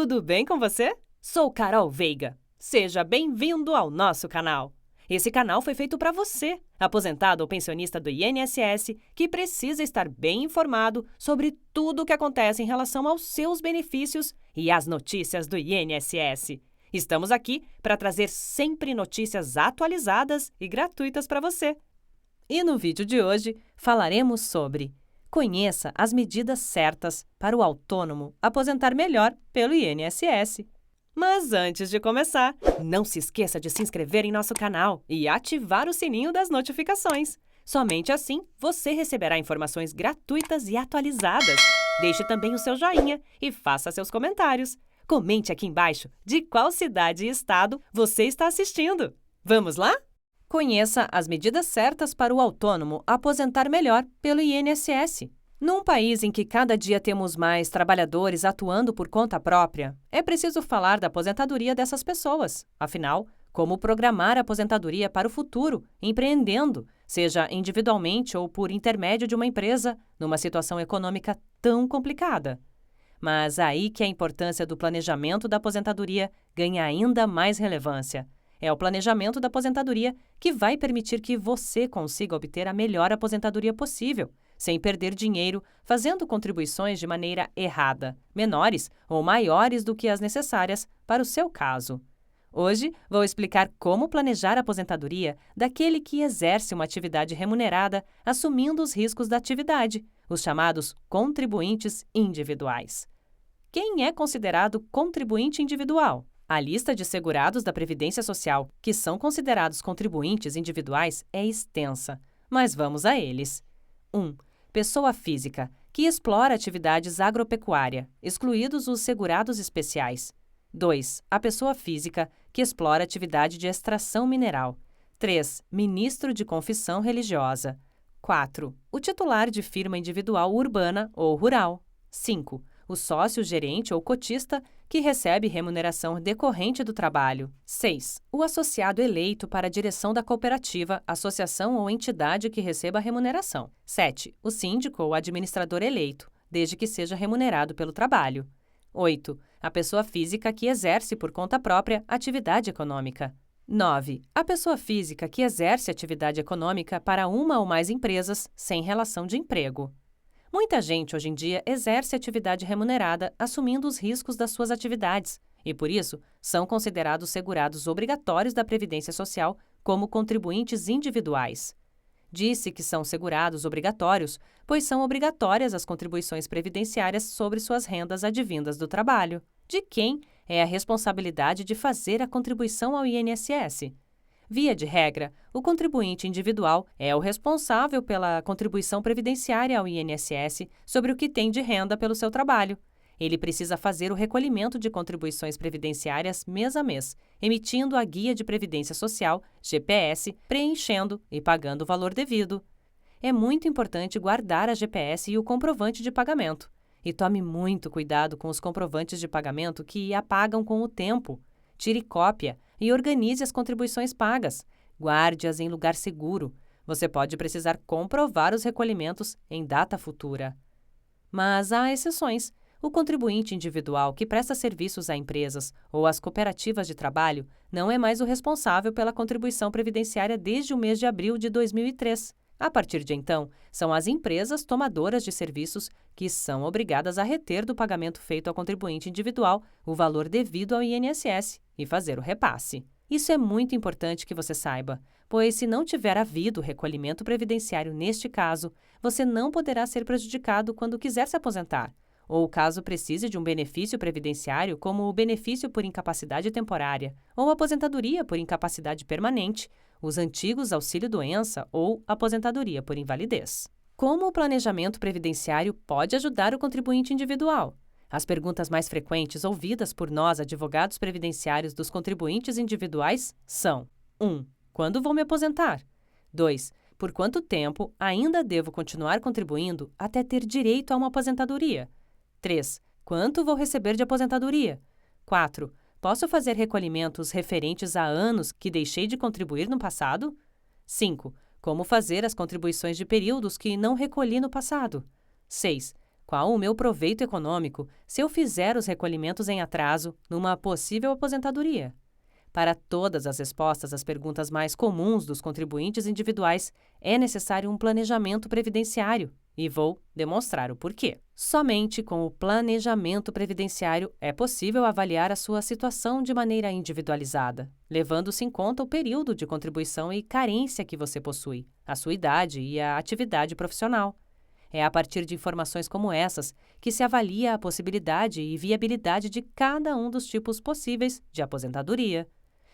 tudo bem com você? Sou Carol Veiga. Seja bem-vindo ao nosso canal. Esse canal foi feito para você, aposentado ou pensionista do INSS, que precisa estar bem informado sobre tudo o que acontece em relação aos seus benefícios e às notícias do INSS. Estamos aqui para trazer sempre notícias atualizadas e gratuitas para você. E no vídeo de hoje falaremos sobre: conheça as medidas certas para o autônomo aposentar melhor pelo INSS. Mas antes de começar, não se esqueça de se inscrever em nosso canal e ativar o sininho das notificações. Somente assim você receberá informações gratuitas e atualizadas. Deixe também o seu joinha e faça seus comentários. Comente aqui embaixo de qual cidade e estado você está assistindo. Vamos lá? Conheça as medidas certas para o autônomo aposentar melhor pelo INSS. Num país em que cada dia temos mais trabalhadores atuando por conta própria, é preciso falar da aposentadoria dessas pessoas. Afinal, como programar a aposentadoria para o futuro, empreendendo, seja individualmente ou por intermédio de uma empresa, numa situação econômica tão complicada? Mas aí que a importância do planejamento da aposentadoria ganha ainda mais relevância. É o planejamento da aposentadoria que vai permitir que você consiga obter a melhor aposentadoria possível, sem perder dinheiro fazendo contribuições de maneira errada, menores ou maiores do que as necessárias para o seu caso. Hoje, vou explicar como planejar a aposentadoria daquele que exerce uma atividade remunerada assumindo os riscos da atividade, os chamados contribuintes individuais. Quem é considerado contribuinte individual? A lista de segurados da Previdência Social que são considerados contribuintes individuais é extensa, mas vamos a eles. 1. Pessoa física, que explora atividades agropecuária, excluídos os segurados especiais. 2. A pessoa física, que explora atividade de extração mineral. 3. Ministro de confissão religiosa. 4. O titular de firma individual urbana ou rural. 5. O sócio gerente ou cotista, que recebe remuneração decorrente do trabalho. 6. O associado eleito para a direção da cooperativa, associação ou entidade que receba remuneração. 7. O síndico ou administrador eleito, desde que seja remunerado pelo trabalho. 8. A pessoa física que exerce por conta própria atividade econômica. 9. A pessoa física que exerce atividade econômica para uma ou mais empresas sem relação de emprego. Muita gente hoje em dia exerce atividade remunerada assumindo os riscos das suas atividades e, por isso, são considerados segurados obrigatórios da Previdência Social como contribuintes individuais. Disse que são segurados obrigatórios, pois são obrigatórias as contribuições previdenciárias sobre suas rendas advindas do trabalho. De quem é a responsabilidade de fazer a contribuição ao INSS? Via de regra, o contribuinte individual é o responsável pela contribuição previdenciária ao INSS sobre o que tem de renda pelo seu trabalho. Ele precisa fazer o recolhimento de contribuições previdenciárias mês a mês, emitindo a Guia de Previdência Social, GPS, preenchendo e pagando o valor devido. É muito importante guardar a GPS e o comprovante de pagamento. E tome muito cuidado com os comprovantes de pagamento que apagam com o tempo. Tire cópia e organize as contribuições pagas. Guarde-as em lugar seguro. Você pode precisar comprovar os recolhimentos em data futura. Mas há exceções. O contribuinte individual que presta serviços a empresas ou às cooperativas de trabalho não é mais o responsável pela contribuição previdenciária desde o mês de abril de 2003. A partir de então, são as empresas tomadoras de serviços que são obrigadas a reter do pagamento feito ao contribuinte individual o valor devido ao INSS e fazer o repasse. Isso é muito importante que você saiba, pois se não tiver havido recolhimento previdenciário neste caso, você não poderá ser prejudicado quando quiser se aposentar, ou caso precise de um benefício previdenciário como o benefício por incapacidade temporária ou aposentadoria por incapacidade permanente, os antigos auxílio-doença ou aposentadoria por invalidez. Como o planejamento previdenciário pode ajudar o contribuinte individual? As perguntas mais frequentes ouvidas por nós, advogados previdenciários dos contribuintes individuais, são: 1. Quando vou me aposentar? 2. Por quanto tempo ainda devo continuar contribuindo até ter direito a uma aposentadoria? 3. Quanto vou receber de aposentadoria? 4. Posso fazer recolhimentos referentes a anos que deixei de contribuir no passado? 5. Como fazer as contribuições de períodos que não recolhi no passado? 6. Qual o meu proveito econômico se eu fizer os recolhimentos em atraso numa possível aposentadoria? Para todas as respostas às perguntas mais comuns dos contribuintes individuais, é necessário um planejamento previdenciário, e vou demonstrar o porquê. Somente com o planejamento previdenciário é possível avaliar a sua situação de maneira individualizada, levando-se em conta o período de contribuição e carência que você possui, a sua idade e a atividade profissional. É a partir de informações como essas que se avalia a possibilidade e viabilidade de cada um dos tipos possíveis de aposentadoria.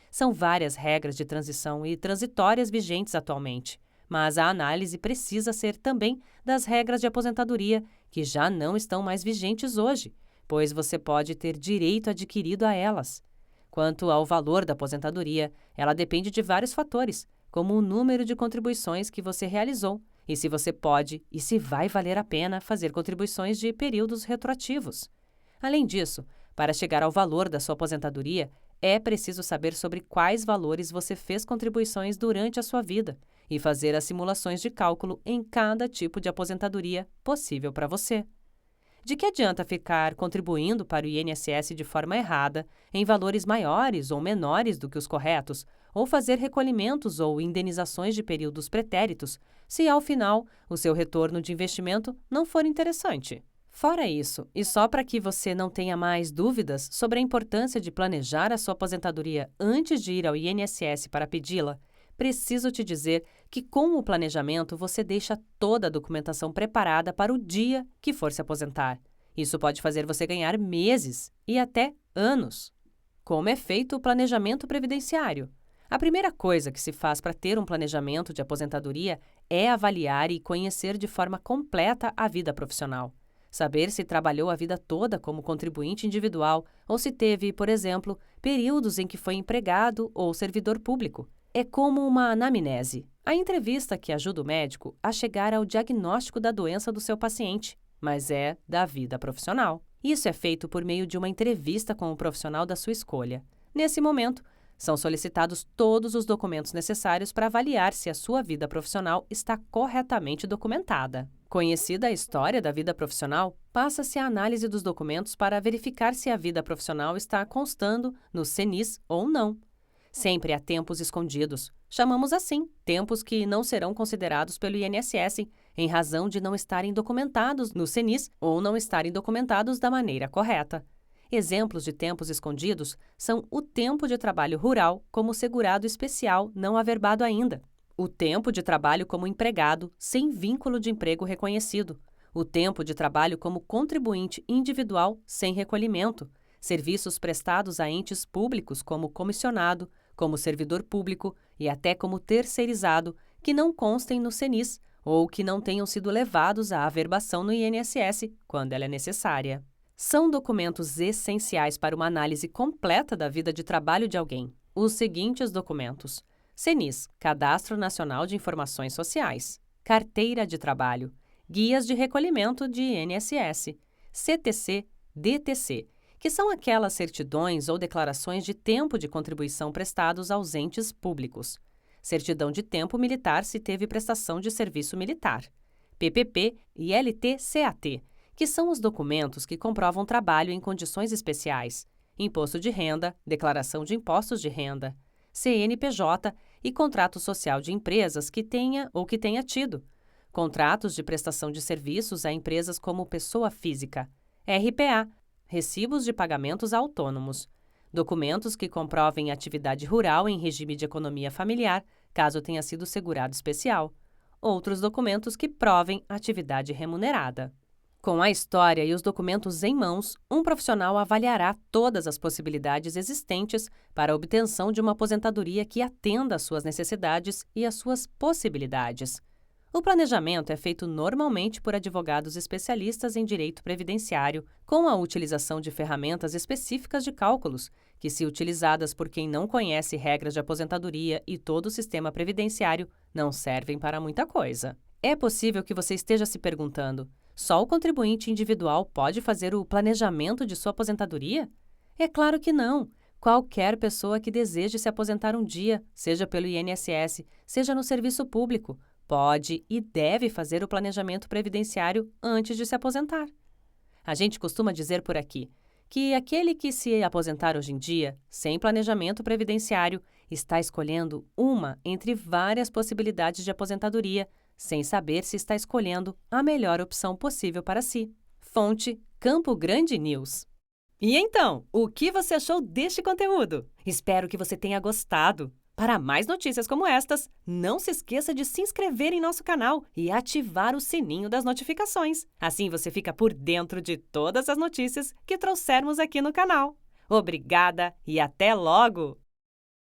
São várias regras de transição e transitórias vigentes atualmente, mas a análise precisa ser também das regras de aposentadoria que já não estão mais vigentes hoje, pois você pode ter direito adquirido a elas. Quanto ao valor da aposentadoria, ela depende de vários fatores, como o número de contribuições que você realizou, e se você pode e se vai valer a pena fazer contribuições de períodos retroativos. Além disso, para chegar ao valor da sua aposentadoria, é preciso saber sobre quais valores você fez contribuições durante a sua vida e fazer as simulações de cálculo em cada tipo de aposentadoria possível para você. De que adianta ficar contribuindo para o INSS de forma errada, em valores maiores ou menores do que os corretos, ou fazer recolhimentos ou indenizações de períodos pretéritos, se ao final o seu retorno de investimento não for interessante? Fora isso, e só para que você não tenha mais dúvidas sobre a importância de planejar a sua aposentadoria antes de ir ao INSS para pedi-la, preciso te dizer que com o planejamento você deixa toda a documentação preparada para o dia que for se aposentar. Isso pode fazer você ganhar meses e até anos. Como é feito o planejamento previdenciário? A primeira coisa que se faz para ter um planejamento de aposentadoria é avaliar e conhecer de forma completa a vida profissional. Saber se trabalhou a vida toda como contribuinte individual ou se teve, por exemplo, períodos em que foi empregado ou servidor público. É como uma anamnese, a entrevista que ajuda o médico a chegar ao diagnóstico da doença do seu paciente, mas é da vida profissional. Isso é feito por meio de uma entrevista com o profissional da sua escolha. Nesse momento, são solicitados todos os documentos necessários para avaliar se a sua vida profissional está corretamente documentada. Conhecida a história da vida profissional, passa-se a análise dos documentos para verificar se a vida profissional está constando no CNIS ou não. Sempre há tempos escondidos. Chamamos assim tempos que não serão considerados pelo INSS em razão de não estarem documentados no CNIS ou não estarem documentados da maneira correta. Exemplos de tempos escondidos são o tempo de trabalho rural como segurado especial não averbado ainda, o tempo de trabalho como empregado sem vínculo de emprego reconhecido, o tempo de trabalho como contribuinte individual sem recolhimento, serviços prestados a entes públicos como comissionado, como servidor público e até como terceirizado que não constem no CNIS ou que não tenham sido levados à averbação no INSS quando ela é necessária. São documentos essenciais para uma análise completa da vida de trabalho de alguém. Os seguintes documentos: CNIS, Cadastro Nacional de Informações Sociais, Carteira de Trabalho, Guias de Recolhimento de INSS, CTC, DTC, que são aquelas certidões ou declarações de tempo de contribuição prestados aos entes públicos, certidão de tempo militar se teve prestação de serviço militar, PPP e LT-CAT, que são os documentos que comprovam trabalho em condições especiais, imposto de renda, declaração de impostos de renda, CNPJ e contrato social de empresas que tenha ou que tenha tido, contratos de prestação de serviços a empresas como pessoa física, RPA, recibos de pagamentos autônomos, documentos que comprovem atividade rural em regime de economia familiar, caso tenha sido segurado especial, outros documentos que provem atividade remunerada. Com a história e os documentos em mãos, um profissional avaliará todas as possibilidades existentes para a obtenção de uma aposentadoria que atenda às suas necessidades e às suas possibilidades. O planejamento é feito normalmente por advogados especialistas em direito previdenciário, com a utilização de ferramentas específicas de cálculos, que, se utilizadas por quem não conhece regras de aposentadoria e todo o sistema previdenciário, não servem para muita coisa. É possível que você esteja se perguntando: só o contribuinte individual pode fazer o planejamento de sua aposentadoria? É claro que não. Qualquer pessoa que deseje se aposentar um dia, seja pelo INSS, seja no serviço público, pode e deve fazer o planejamento previdenciário antes de se aposentar. A gente costuma dizer por aqui que aquele que se aposentar hoje em dia, sem planejamento previdenciário, está escolhendo uma entre várias possibilidades de aposentadoria, sem saber se está escolhendo a melhor opção possível para si. Fonte: Campo Grande News. E então, o que você achou deste conteúdo? Espero que você tenha gostado. Para mais notícias como estas, não se esqueça de se inscrever em nosso canal e ativar o sininho das notificações. Assim você fica por dentro de todas as notícias que trouxermos aqui no canal. Obrigada e até logo!